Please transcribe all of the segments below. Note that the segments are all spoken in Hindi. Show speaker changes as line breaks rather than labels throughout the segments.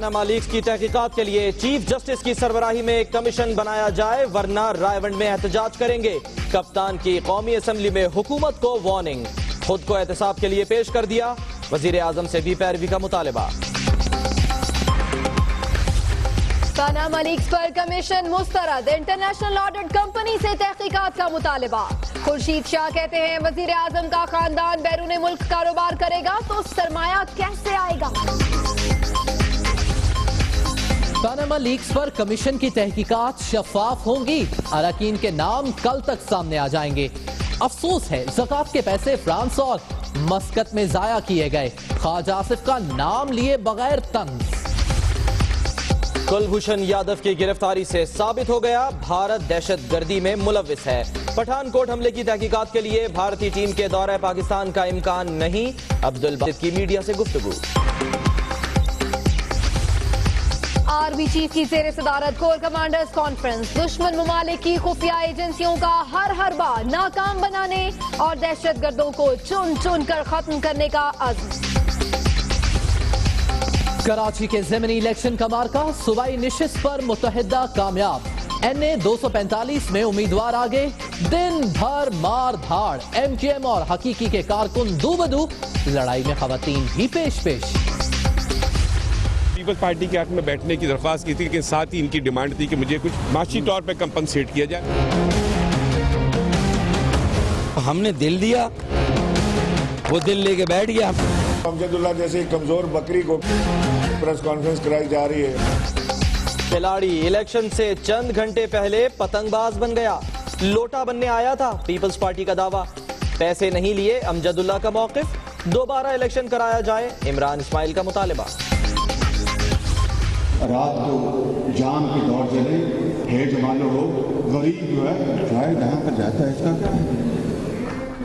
पनामा लीक्स की तहकीकात के लिए चीफ जस्टिस की सरबराही में कमीशन बनाया जाए वरना रायवंड में एहतजाज करेंगे। कप्तान की कौमी असम्बली में हुकूमत को वार्निंग। खुद को एहतसाब के लिए पेश कर दिया। वजीर आजम से भी पैरवी का मुतालबा।
पनामा लीक्स पर कमीशन मुस्तरद। इंटरनेशनल ऑडिट कंपनी से तहकीकात का मुतालबा। खुर्शीद शाह कहते हैं वजीर आजम का खानदान बैरून मुल्क कारोबार करेगा तो सरमाया कैसे आएगा।
पनामा लीक्स पर कमीशन की तहकीकात शफाफ होंगी। अरकान के नाम कल तक सामने आ जाएंगे। अफसोस है ज़कात के पैसे फ्रांस और मस्कत में जाया किए गए। ख्वाजा आसिफ का नाम लिए बगैर तंज।
कुलभूषण यादव की गिरफ्तारी से साबित हो गया भारत दहशतगर्दी में मुलविस है। पठानकोट हमले की तहकीकात के लिए भारतीय टीम के दौरे पाकिस्तान का इम्कान नहीं। अब्दुल बासित की मीडिया से गुफ्तगू।
आर्मी चीफ की जेर सदारत कोर कमांडर्स कॉन्फ्रेंस। दुश्मन ममालिक की खुफिया एजेंसियों का हर हरबा नाकाम बनाने और दहशतगर्दों को चुन चुन कर खत्म करने का अज़्म।
कराची के ज़मीनी इलेक्शन का मार्का सूबाई निशिस्त पर मुत्तहिदा कामयाब। NA 245 में उम्मीदवार आगे। दिन भर मार धाड़। MKM और हकीकी के कारकुन दो बदू। लड़ाई में खवातीन भी पेश पेश।
पीपल्स पार्टी के हक में बैठने की दरख्वास्त की थी, लेकिन साथ ही इनकी डिमांड थी कि मुझे कुछ माशी तौर पे कंपनसेट किया जाए।
हमने दिल दिया, वो दिल लेके बैठ गया।
अमजदुल्ला जैसे कमजोर बकरी को प्रेस कॉन्फ्रेंस कराई जा रही है।
खिलाड़ी इलेक्शन से चंद घंटे पहले पतंगबाज बन गया। लोटा बनने आया था, पीपल्स पार्टी का दावा। पैसे नहीं लिए अमजदुल्ला का मौकिफ। दोबारा इलेक्शन कराया जाए, इमरान इस्माइल का मुतालबा।
रात को जान की दौड़ चले, हे जमानो हो, गरीब जो है शायद यहाँ पर जाता है। इसका क्या है?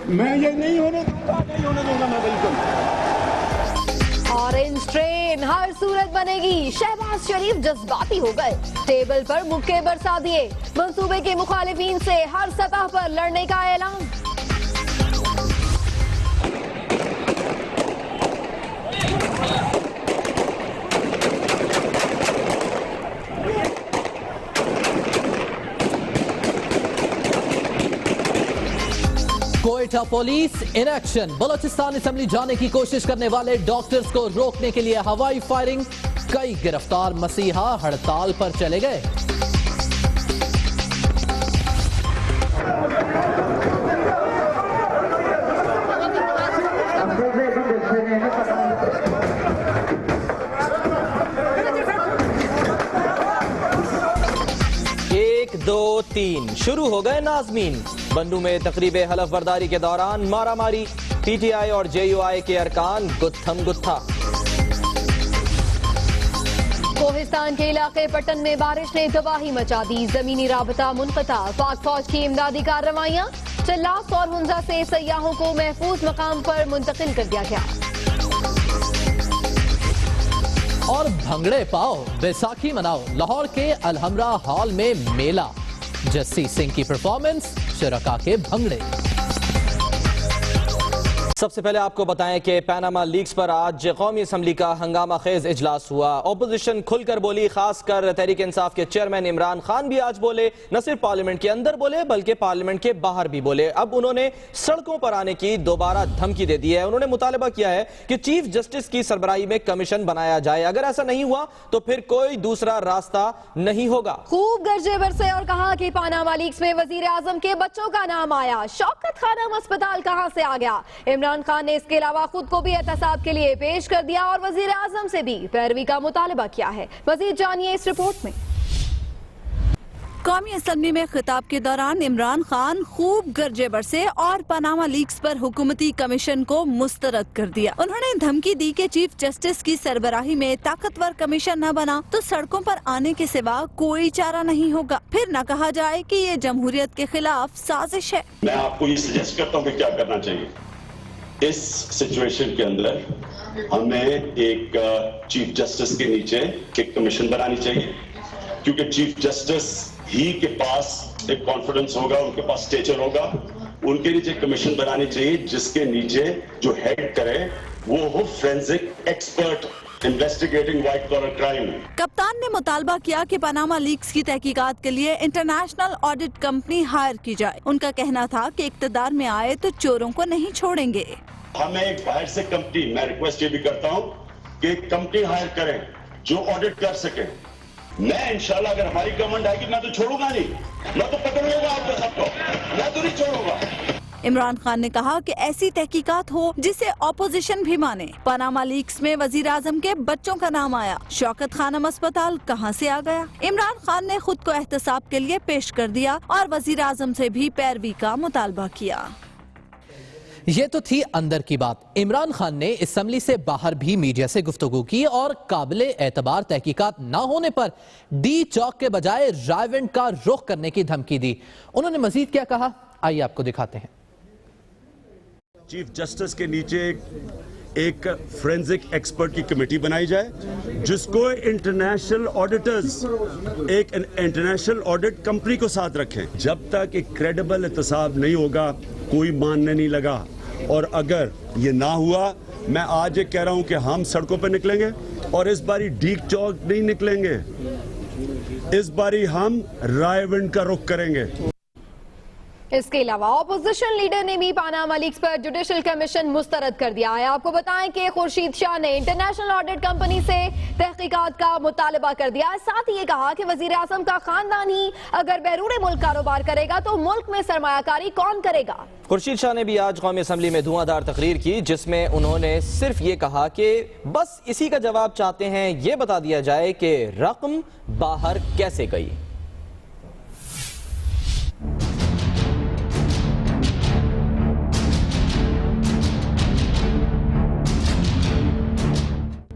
मैं ये नहीं होने दूंगा मैं बिल्कुल।
ऑरेंज ट्रेन हर सूरत बनेगी। शहबाज शरीफ जज्बाती हो गए। टेबल पर मुक्के बरसा दिए। मंसूबे के मुखालिफिन से हर सतह पर लड़ने का ऐलान।
Quetta police in action. Balochistan assembly जाने की कोशिश करने वाले डॉक्टर्स को रोकने के लिए हवाई फायरिंग। कई गिरफ्तार मसीहा हड़ताल पर चले गए।
एक दो तीन शुरू हो गए नाज़मीन। बंडू में तकरीबे हलफ बर्दारी के दौरान मारामारी। PTI और JUI के अरकान गुत्थम गुत्था।
कोहिस्तान के इलाके पटन में बारिश ने तबाही मचा दी। जमीनी राबता मुनक़ता। पाक फौज की इमदादी कार्रवाइयां। चल्लास और हुंजा से सयाहों को महफूज मकाम पर मुंतकिल कर दिया गया।
और भंगड़े पाओ, बैसाखी मनाओ। लाहौर के अलहमरा हॉल में मेला। जस्सी सिंह की परफॉर्मेंस, शुरका के भंगड़े।
सबसे पहले आपको बताएं कि पनामा लीक्स पर आज कौमी असम्बली का हंगामा खेज इजलास हुआ। ओपोजिशन खुलकर बोली, खासकर तहरीक इंसाफ के चेयरमैन इमरान खान भी आज बोले। न सिर्फ पार्लियामेंट के अंदर बोले बल्कि पार्लियामेंट के बाहर भी बोले। अब उन्होंने सड़कों पर आने की दोबारा धमकी दे दी है। उन्होंने मुतालबा किया है कि चीफ जस्टिस की सरबराही में कमीशन बनाया जाए। अगर ऐसा नहीं हुआ तो फिर कोई दूसरा रास्ता नहीं होगा।
खूब गर्जे बरसे और कहा कि पनामा लीक्स में वजीर आजम के बच्चों का नाम आया। शौकत खानम अस्पताल कहां से आ गया? इमरान खान ने इसके अलावा खुद को भी एहतसाब के लिए पेश कर दिया और वजीर आजम से भी पैरवी का मुतालबा किया है। मजीद जानिए इस रिपोर्ट में।
कौमी असम्बली में खिताब के दौरान इमरान खान खूब गरजे बरसे और पनामा लीक्स पर हुकूमती कमीशन को मुस्तरद कर दिया। उन्होंने धमकी दी कि चीफ जस्टिस की सरबराही में ताकतवर कमीशन न बना तो सड़कों पर आने के सिवा कोई चारा नहीं होगा। फिर न कहा जाए कि ये जमहूरियत के खिलाफ साजिश है।
मैं आपको ये सजेस्ट करता हूँ कि क्या करना चाहिए। इस सिचुएशन के अंदर हमें एक चीफ जस्टिस के नीचे एक कमीशन बनानी चाहिए, क्योंकि चीफ जस्टिस ही के पास एक कॉन्फिडेंस होगा, उनके पास स्टेचर होगा। उनके नीचे कमीशन बनानी चाहिए जिसके नीचे जो हेड करे वो हो forensic expert investigating white collar crime.
कप्तान ने मुतालबा किया कि पनामा लीक्स की तहकीकात के लिए इंटरनेशनल ऑडिट कंपनी हायर की जाए। उनका कहना था कि इक्तदार में आए तो चोरों को नहीं छोड़ेंगे।
हमें एक बाहर से कंपनी, मैं रिक्वेस्ट ये भी करता हूँ कि एक कंपनी हायर करें जो ऑडिट कर सके। मैं इंशाल्लाह अगर हमारी गवर्नमेंट आएगी मैं तो छोड़ूंगा नहीं, मैं तो पकड़ लूंगा आपको सबको, मैं तो नहीं छोड़ूंगा।
इमरान खान ने कहा कि ऐसी तहकीकात हो जिसे ऑपोजिशन भी माने। पनामा लीक्स में वजीर आजम के बच्चों का नाम आया। शौकत खानम अस्पताल कहां से आ गया? इमरान खान ने खुद को एहतसाब के लिए पेश कर दिया और वजीर आजम से भी पैरवी का मुतालबा किया।
ये तो थी अंदर की बात। इमरान खान ने असम्बली से बाहर भी मीडिया से गुफ्तगू की और काबिले एतबार तहकीकात न होने पर डी चौक के बजाय रायविंड का रुख करने की धमकी दी। उन्होंने मजीद क्या कहा, आइए आपको दिखाते हैं।
चीफ जस्टिस के नीचे एक फोरेंसिक एक्सपर्ट की कमेटी बनाई जाए जिसको इंटरनेशनल ऑडिटर्स, एक इंटरनेशनल ऑडिट कंपनी को साथ रखें। जब तक एक क्रेडिबल एहतसाब नहीं होगा कोई मानने नहीं लगा। और अगर ये ना हुआ, मैं आज ये कह रहा हूं कि हम सड़कों पर निकलेंगे और इस बारी डीक चौक नहीं निकलेंगे, इस बारी हम रायविंड का रुख करेंगे।
इसके अलावा ऑपोजिशन लीडर ने भी पनामा लीक्स पर जुडिशल कमीशन मुस्तरद कर दिया है। आपको बताएं कि खुर्शीद शाह ने इंटरनेशनल ऑडिट कंपनी से तहकीकात का मुतालबा कर दिया। साथ ही ये कहा कि वजीर आजम का खानदान ही अगर बैरून मुल्क कारोबार करेगा तो मुल्क में सरमायाकारी कौन करेगा।
खुर्शीद शाह ने भी आज कौमी असम्बली में धुआंधार तकरीर की जिसमें उन्होंने सिर्फ ये कहा कि बस इसी का जवाब चाहते हैं, ये बता दिया जाए कि रकम बाहर कैसे गई।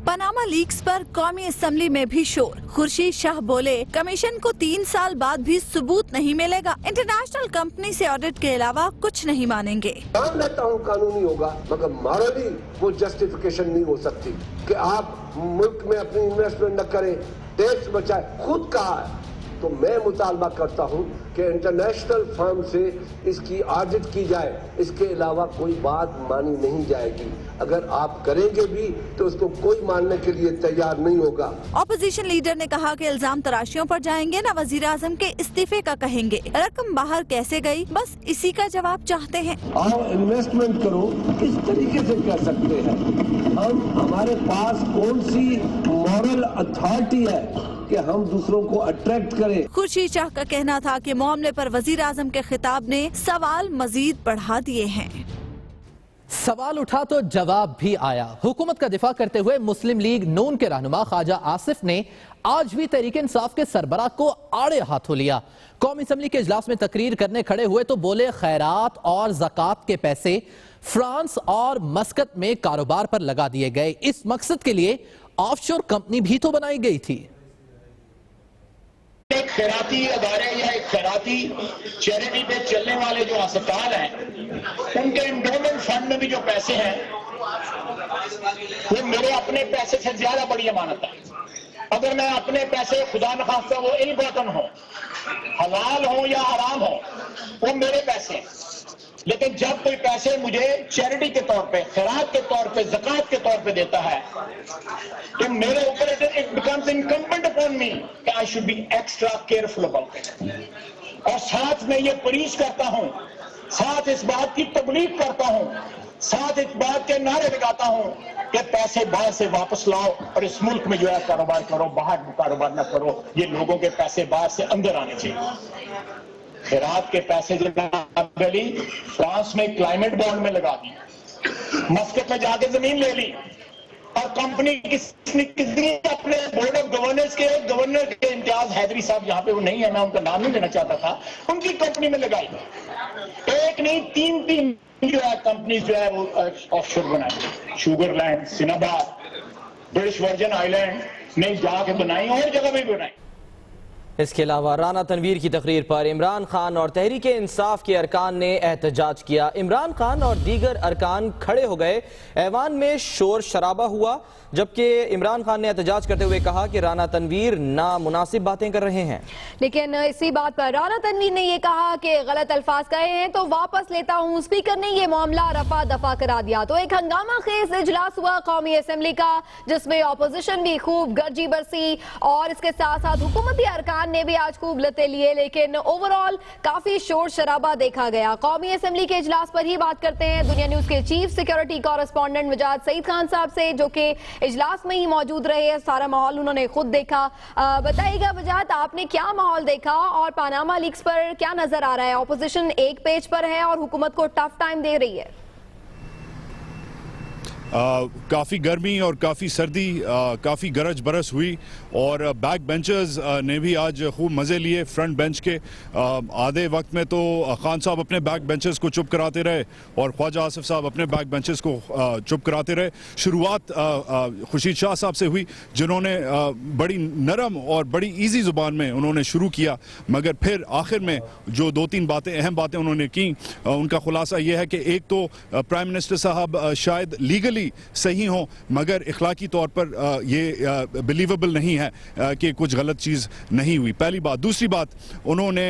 पनामा लीक्स पर कौमी असम्बली में भी शोर। खुर्शीद शाह बोले, कमीशन को 3 साल बाद भी सबूत नहीं मिलेगा। इंटरनेशनल कंपनी से ऑडिट के अलावा कुछ नहीं मानेंगे।
मान लेता हूँ कानूनी होगा, मगर मॉरली वो जस्टिफिकेशन नहीं हो सकती कि आप मुल्क में अपनी इन्वेस्टमेंट न करें, टैक्स बचाए। खुद कहा है तो मैं मुतालबा करता हूँ कि इंटरनेशनल फर्म से इसकी ऑडिट की जाए, इसके अलावा कोई बात मानी नहीं जाएगी। अगर आप करेंगे भी तो उसको कोई मानने के लिए तैयार नहीं होगा।
ऑपोजिशन लीडर ने कहा कि इल्जाम तराशियों पर जाएंगे, न वजीर आजम के इस्तीफे का कहेंगे। रकम बाहर कैसे गई, बस इसी का जवाब चाहते हैं।
आओ इन्वेस्टमेंट करो, किस तरीके से कर सकते हैं हम? हमारे पास कौन सी मॉरल अथॉरिटी है कि हम दूसरों को अट्रैक्ट करें?
खुर्शीद शाह का कहना था कि मामले पर वजीर आजम के खिताब ने सवाल मजीद बढ़ा दिए हैं।
सवाल उठा तो जवाब भी आया। हुकूमत का दिफा करते हुए मुस्लिम लीग नून के रहनुमा ख्वाजा आसिफ ने आज भी तहरीक इंसाफ के सरबराह को आड़े हाथों लिया। कौमी असम्बली के इजलास में तकरीर करने खड़े हुए तो बोले, खैरात और ज़कात के पैसे फ्रांस और मस्कत में कारोबार पर लगा दिए गए। इस मकसद के लिए ऑफशोर कंपनी भी तो बनाई गई थी।
एक खैराती अदारे या एक खैराती चैरिटी पे चलने वाले जो अस्पताल हैं, उनके एंडोमेंट फंड में भी जो पैसे हैं वो मेरे अपने पैसे से ज्यादा बड़ी अमानत है। अगर मैं अपने पैसे, खुदा न खास्ता वो इल गौतन हो, हलाल हो या हराम हो, वो मेरे पैसे हैं। लेकिन जब कोई पैसे मुझे चैरिटी के तौर पे, खैरात के तौर पे, ज़कात के तौर पे देता है तो मेरे ऊपर it becomes incumbent upon me कि I should be extra careful about it. और साथ में ये परीश करता हूं, साथ इस बात की तबलीग करता हूं, साथ इस बात के नारे लगाता हूं कि पैसे बाहर से वापस लाओ और इस मुल्क में जो है कारोबार करो, बाहर कारोबार न करो। ये लोगों के पैसे बाहर से अंदर आने चाहिए। खैरात के पैसे जनाब अली फ्रांस में क्लाइमेट बॉन्ड में लगा दी, मस्कत में जाके जमीन ले ली और कंपनी किसी अपने बोर्ड ऑफ गवर्नर्स के गवर्नर के इम्तियाज हैदरी साहब, यहाँ पे वो नहीं है, मैं उनका नाम नहीं लेना चाहता था, उनकी कंपनी में लगाई। एक नहीं 3 जो है कंपनीज जो है वो ऑफशोर बनाई। Sugar Land, Sinbad, British virgin island में जाके बनाई और जगह में भी बनाई।
इसके अलावा राना तनवीर की तकरीर पर इमरान खान और तहरीक इंसाफ के अरकान ने एहतजाज किया। इमरान खान और दीगर अरकान खड़े हो गए। ऐवान में शोर शराबा हुआ, जबकि इमरान खान ने एहतजाज करते हुए कहा कि राना तनवीर नामुनासिब बातें कर रहे हैं।
लेकिन इसी बात पर राना तनवीर ने यह कहा कि गलत अल्फाज कहे हैं तो वापस लेता हूं। स्पीकर ने यह मामला रफा दफा करा दिया तो एक हंगामा खेज इजलास हुआ कौमी असम्बली का, जिसमें अपोजिशन भी खूब गर्जी बरसी और इसके साथ साथ हुकूमती अरकान ने भी आज खूब लते लिए, लेकिन ओवरऑल काफी शोर शराबा देखा गया। कौमी असम्बली के इजलास पर ही बात करते हैं दुनिया न्यूज के chief security correspondent Wajad Saeed Khan साहब से, जो कि इजलास में ही मौजूद रहे। सारा माहौल उन्होंने खुद देखा। बताइएगा वजाद, आपने क्या माहौल देखा और पनामा लीक्स पर क्या नजर आ रहा है? ऑपोजिशन एक पेज पर है और हुकूमत को टफ टाइम दे रही है।
काफ़ी गर्मी और काफ़ी सर्दी, काफ़ी गरज बरस हुई और बैक बेंचर्स ने भी आज खूब मज़े लिए। फ्रंट बेंच के आधे वक्त में तो खान साहब अपने बैक बेंचर्स को चुप कराते रहे और ख्वाजा आसिफ साहब अपने बैक बेंचर्स को चुप कराते रहे। शुरुआत खुर्शीद शाह साहब से हुई, जिन्होंने बड़ी नरम और बड़ी ईजी ज़ुबान में उन्होंने शुरू किया, मगर फिर आखिर में जो दो तीन बातें अहम बातें उन्होंने की, उनका खुलासा यह है कि एक तो प्राइम मिनिस्टर साहब शायद लीगली सही हो मगर इखलाकी तौर पर ये बिलीवेबल नहीं है कि कुछ गलत चीज़ नहीं हुई, पहली बात। दूसरी बात, उन्होंने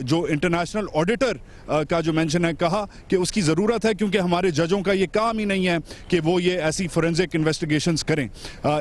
जो इंटरनेशनल ऑडिटर का जो मेंशन है, कहा कि उसकी ज़रूरत है क्योंकि हमारे जजों का ये काम ही नहीं है कि वो ये ऐसी फोरेंसिक इन्वेस्टिगेशंस करें।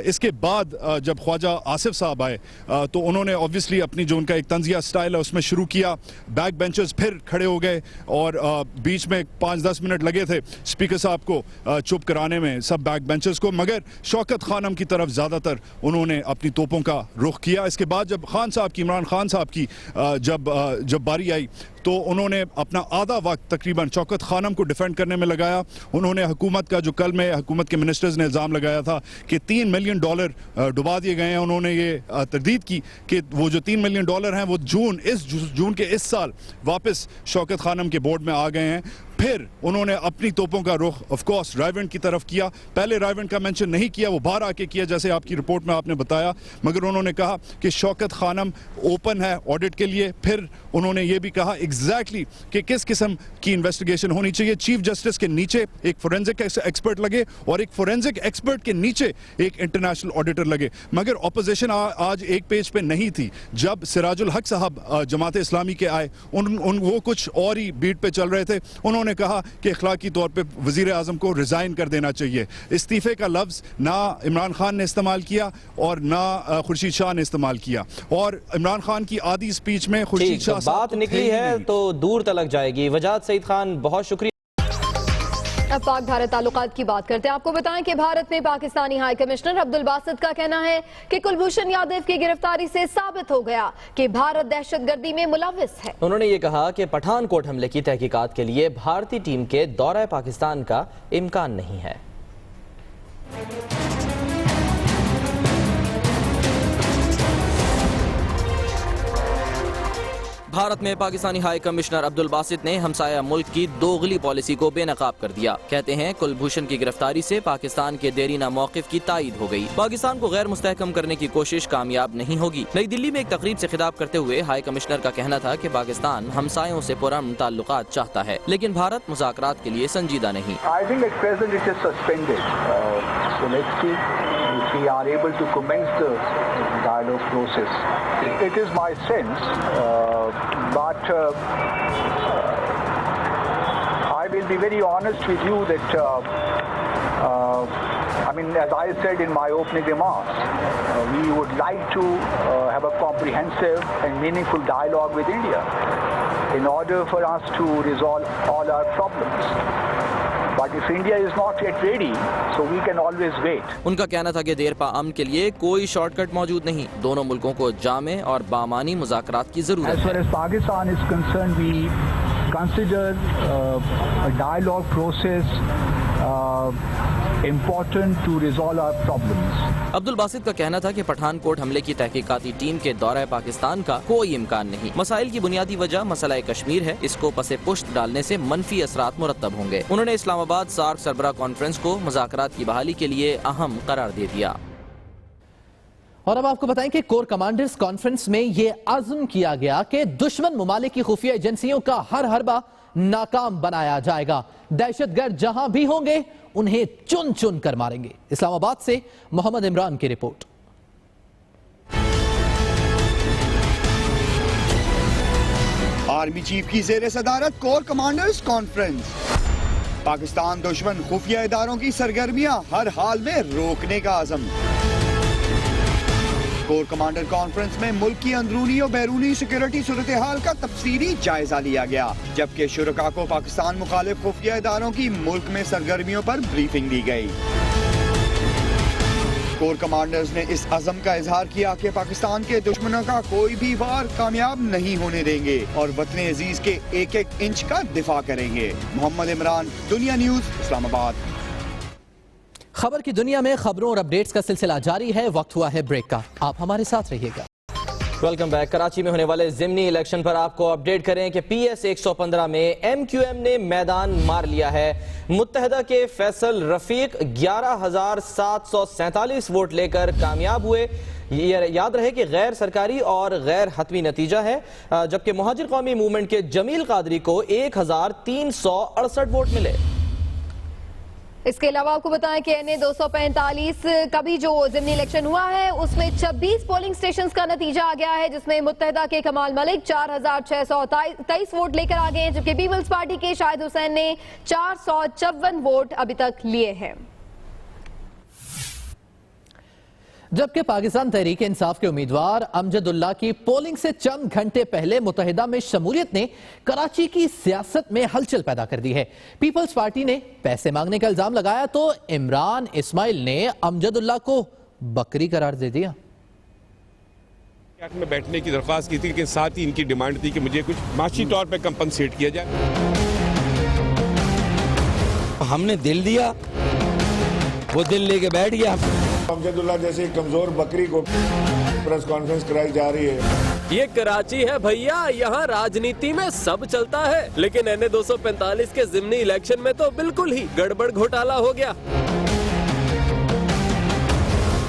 इसके बाद जब ख्वाजा आसिफ साहब आए तो उन्होंने ऑब्वियसली अपनी जो उनका एक तंजिया स्टाइल है उसमें शुरू किया। बैक बेंचर्स फिर खड़े हो गए और बीच में 5-10 मिनट लगे थे स्पीकर साहब को चुप कराने में, सब बैक बेंचर्स को, मगर शौकत खानम की तरफ ज़्यादातर उन्होंने अपनी तोपों का रुख किया। इसके बाद जब खान साहब की, इमरान खान साहब की जब बारी आई तो उन्होंने अपना आधा वक्त तकरीबन शौकत खानम को डिफेंड करने में लगाया। उन्होंने हुकूमत का जो कल में हुकूमत के मिनिस्टर्स ने इल्ज़ाम लगाया था कि $3 मिलियन डुबा दिए गए हैं, उन्होंने ये तरदीद की कि वो जो $3 मिलियन हैं वो जून के इस साल वापस शौकत खानम के बोर्ड में आ गए हैं। फिर उन्होंने अपनी तोपों का रुख ऑफ कोर्स रायवेंट की तरफ किया। पहले रायवेंट का मेंशन नहीं किया, वो बाहर आके किया जैसे आपकी रिपोर्ट में आपने बताया, मगर उन्होंने कहा कि शौकत खानम ओपन है ऑडिट के लिए। फिर उन्होंने ये भी कहा एग्जैक्टली कि किस किस्म की इन्वेस्टिगेशन होनी चाहिए। चीफ जस्टिस के नीचे एक फोरेंसिक एक्सपर्ट लगे और एक फोरेंसिक एक्सपर्ट के नीचे एक इंटरनेशनल ऑडिटर लगे, मगर ऑपोजिशन आज एक पेज पे नहीं थी। जब सिराजुल हक साहब जमात इस्लामी के आए, वो कुछ और ही बीट पे चल रहे थे। उन्होंने कहा कि इखलाकी तौर पे वजीर आजम को रिजाइन कर देना चाहिए। इस्तीफे का लफ्ज ना इमरान खान ने इस्तेमाल किया और ना खुर्शीद शाह ने इस्तेमाल किया, और इमरान खान की आधी स्पीच में खुर्शीद शाह
बात निकली है तो दूर तलक जाएगी। वजाद सईद खान, बहुत शुक्रिया।
अब पाक भारत ताल्लुकात की बात करते हैं। आपको बताएं कि भारत में पाकिस्तानी हाई कमिश्नर अब्दुल बासित का कहना है कि कुलभूषण यादव की गिरफ्तारी से साबित हो गया कि भारत दहशतगर्दी में मुलविस है।
उन्होंने ये कहा कि पठानकोट हमले की तहकीकात के लिए भारतीय टीम के दौरा पाकिस्तान का इम्कान नहीं है। भारत में पाकिस्तानी हाई कमिश्नर अब्दुल बासित ने हमसाया मुल्क की दोगली पॉलिसी को बेनकाब कर दिया। कहते हैं कुलभूषण की गिरफ्तारी से पाकिस्तान के देरीना मौकिफ की तायीद हो गई। पाकिस्तान को गैर मुस्तहकम करने की कोशिश कामयाब नहीं होगी। नई दिल्ली में एक तकरीब से खिताब करते हुए हाई कमिश्नर का कहना था कि पाकिस्तान हमसायों से पुरअमन ताल्लुकात चाहता है, लेकिन भारत मुज़ाकरात के लिए संजीदा नहीं।
we are able to commence the dialogue process. It is my sense, but I will be very honest with you that I mean, as I said in my opening remarks, we would like to have a comprehensive and meaningful dialogue with India in order for us to resolve all our problems. But if India is not yet ready, so we can always wait.
उनका कहना था कि देर पा अमन के लिए कोई शॉर्टकट मौजूद नहीं। दोनों मुल्कों को जामे और बामानी मुज़ाकरात की जरूरत है।
As far as Pakistan is concerned, we consider a dialogue process important to resolve our problems.
Abdul Basit का कहना था कि पठानकोट हमले की तहकीकाती टीम के दौरा पाकिस्तान का कोई इम्कान नहीं। मसाइल की बुनियादी वजह मसला कश्मीर है, इसको पसे पुश्त डालने से मनफी असरात मुरत्तब होंगे। उन्होंने इस्लामाबाद सार्क सरबराह कॉन्फ्रेंस को मुज़ाकरात की बहाली के लिए अहम करार दे दिया।
और अब आपको बताएं कि कोर कमांडर्स कॉन्फ्रेंस में यह आज़म किया गया कि दुश्मन मुमालिक की खुफिया एजेंसियों का हर हरबा नाकाम बनाया जाएगा। दहशतगर्द जहां भी होंगे उन्हें चुन चुन कर मारेंगे। इस्लामाबाद से मोहम्मद इमरान की रिपोर्ट।
आर्मी चीफ की ज़ेरे सदारत कोर कमांडर्स कॉन्फ्रेंस। पाकिस्तान दुश्मन खुफिया इदारों की सरगर्मियां हर हाल में रोकने का आज़म। कोर कमांडर कॉन्फ्रेंस में मुल्क की अंदरूनी और बैरूनी सिक्योरिटी सूरत हाल का तफसीली जायजा लिया गया, जबकि शुरका को पाकिस्तान मुखालिफ खुफिया इदारों की मुल्क में सरगर्मियों पर ब्रीफिंग दी गई। कोर कमांडर्स ने इस अज़म का इजहार किया कि पाकिस्तान के दुश्मनों का कोई भी वार कामयाब नहीं होने देंगे और वतन अजीज के एक एक इंच का दिफा करेंगे। मोहम्मद इमरान, दुनिया न्यूज, इस्लामाबाद।
खबर की दुनिया में खबरों और अपडेट्स का सिलसिला जारी है। वक्त हुआ है ब्रेक का, आप हमारे साथ रहिएगा।
Welcome back. कराची में होने वाले ज़िमनी इलेक्शन पर आपको अपडेट करें कि PS 115 में MQM ने मैदान मार लिया है। मुत्तहदा के फैसल रफीक 11,747 वोट लेकर कामयाब हुए। ये याद रहे कि गैर सरकारी और गैर हतमी नतीजा है, जबकि मुहाजिर कौमी मूवमेंट के जमील कादरी को 1,368 वोट मिले।
इसके अलावा आपको बताएं कि NA 245 का भी जो ज़िमनी इलेक्शन हुआ है उसमें 26 पोलिंग स्टेशंस का नतीजा आ गया है, जिसमें मुत्तहदा के कमाल मलिक 4,623 वोट लेकर आ गए हैं, जबकि पीपल्स पार्टी के शाहिद हुसैन ने 454 वोट अभी तक लिए हैं।
जबकि पाकिस्तान तहरीक इंसाफ के उम्मीदवार अमजदुल्ला की पोलिंग से चंद घंटे पहले मुत्तहिदा में शमूलियत ने कराची की सियासत में हलचल पैदा कर दी है। पीपल्स पार्टी ने पैसे मांगने का इल्जाम लगाया तो इमरान इस्माइल ने अमजदुल्ला को बकरी करार दे दिया।
में बैठने की दरख्वास्त की थी, लेकिन साथ ही इनकी डिमांड थी कि मुझे कुछ माशी तौर पर कंपनसेट किया जाए।
हमने दिल दिया, वो दिल लेके बैठ गया।
अमजदुल्ला जैसी कमजोर बकरी को प्रेस कॉन्फ्रेंस कराई जा रही है।
ये कराची है भैया, यहाँ राजनीति में सब चलता है, लेकिन NA 245 के ज़िमनी इलेक्शन में तो बिल्कुल ही गड़बड़ घोटाला हो गया।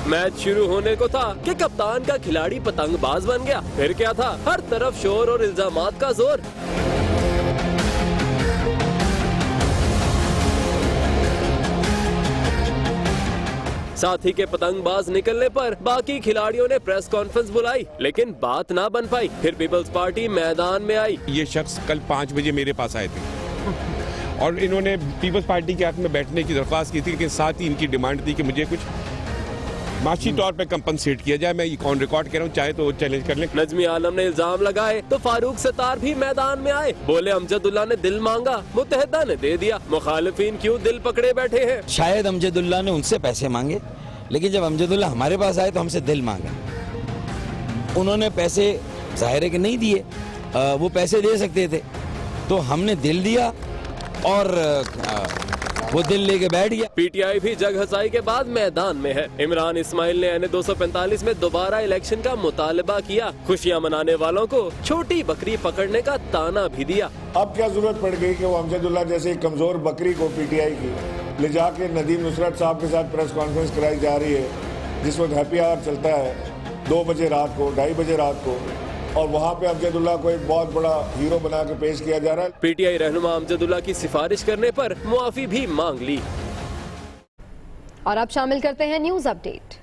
मैच शुरू होने को था कि कप्तान का खिलाड़ी पतंगबाज बन गया। फिर क्या था, हर तरफ शोर और इल्जामात का जोर। साथ ही के पतंगबाज निकलने पर बाकी खिलाड़ियों ने प्रेस कॉन्फ्रेंस बुलाई, लेकिन बात ना बन पाई। फिर पीपल्स पार्टी मैदान में आई।
ये शख्स कल 5 बजे मेरे पास आए थे और इन्होंने पीपल्स पार्टी के हाथ में बैठने की दरख्वास्त की थी, लेकिन साथ ही इनकी डिमांड थी कि मुझे कुछ माशी तौर पे कंपनसेट किया जाए। मैं ऑन रिकॉर्ड कह रहा हूँ, चाहे तो चैलेंज कर लें।
नजमी आलम ने इल्जाम लगाए तो फारूक सत्तार भी मैदान में आए। बोले अमजदुल्ला ने दिल मांगा, मुत्तहिदा ने दे दिया। मुखालिफिन क्यों दिल पकड़े बैठे हैं?
शायद अमजदुल्ला ने उनसे पैसे मांगे, लेकिन जब अमजदुल्ला हमारे पास आए तो हमसे दिल मांगा। उन्होंने पैसे जाहिर है कि नहीं दिए, वो पैसे दे सकते थे, तो हमने दिल दिया और वो दिल लेके बैठ गया।
PTI भी जग हसाई के बाद मैदान में है। इमरान इस्माइल ने NA 245 में दोबारा इलेक्शन का मुतालबा किया। खुशियां मनाने वालों को छोटी बकरी पकड़ने का ताना भी दिया।
अब क्या जरूरत पड़ गई कि वो अमजदुल्ला जैसी कमजोर बकरी को PTI की ले जाके नदीम नुसरत साहब के साथ प्रेस कॉन्फ्रेंस कराई जा रही है, जिस वक्त हैप्पी आवर चलता है 2 बजे रात को, 2:30 बजे रात को, और वहाँ पे अमजदुल्ला को एक बहुत बड़ा हीरो बना के पेश किया जा रहा है।
PTI रहनुमा अमजदुल्ला की सिफारिश करने पर मुआफी भी मांग ली।
और अब शामिल करते हैं न्यूज अपडेट।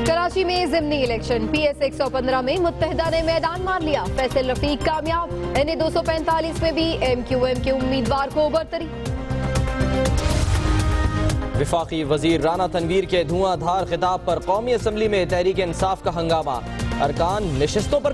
कराची में ज़िमनी इलेक्शन PS 115 में मुत्तहिदा ने मैदान मार लिया। फैसल रफीक कामयाब। NA 245 में भी MQM के उम्मीदवार को बरतरी।
वफाकी वजीर राना तनवीर के धुआंधार खिताब पर कौमी असम्बली में तहरीक इंसाफ का हंगामा। अरकान नशिस्तों पर